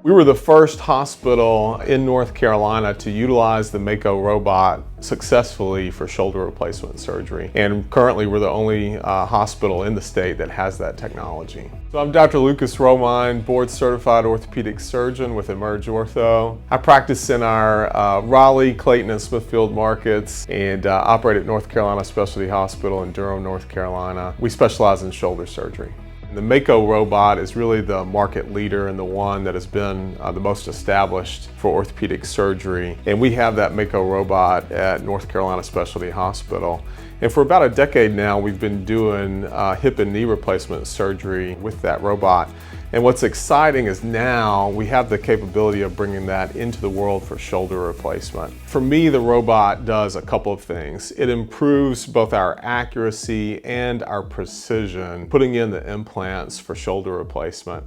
We were the first hospital in North Carolina to utilize the MAKO robot successfully for shoulder replacement surgery. And currently we're the only hospital in the state that has that technology. So I'm Dr. Lucas Romine, board certified orthopedic surgeon with EmergeOrtho. I practice in our Raleigh, Clayton, and Smithfield markets and operate at North Carolina Specialty Hospital in Durham, North Carolina. We specialize in shoulder surgery. The MAKO robot is really the market leader and the one that has been the most established for orthopedic surgery. And we have that MAKO robot at North Carolina Specialty Hospital. And for about a decade now, we've been doing hip and knee replacement surgery with that robot. And what's exciting is now we have the capability of bringing that into the world for shoulder replacement. For me, the robot does a couple of things. It improves both our accuracy and our precision, putting in the implants for shoulder replacement.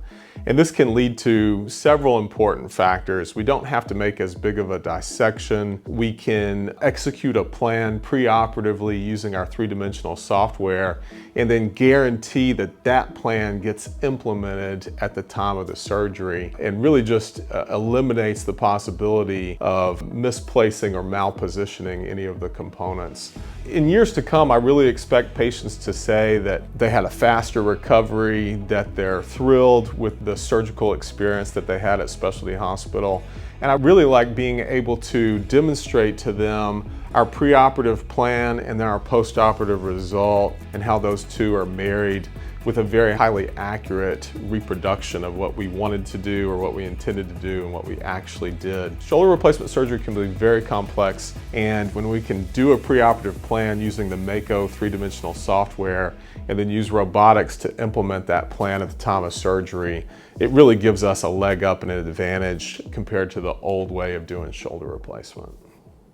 And this can lead to several important factors. We don't have to make as big of a dissection. We can execute a plan preoperatively using our three-dimensional software and then guarantee that that plan gets implemented at the time of the surgery and really just eliminates the possibility of misplacing or malpositioning any of the components. In years to come, I really expect patients to say that they had a faster recovery, that they're thrilled with the surgical experience that they had at Specialty Hospital. And I really like being able to demonstrate to them our preoperative plan and then our postoperative result and how those two are married with a very highly accurate reproduction of what we wanted to do or what we intended to do and what we actually did. Shoulder replacement surgery can be very complex, and when we can do a preoperative plan using the MAKO three-dimensional software and then use robotics to implement that plan at the time of surgery, it really gives us a leg up and an advantage compared to the old way of doing shoulder replacement.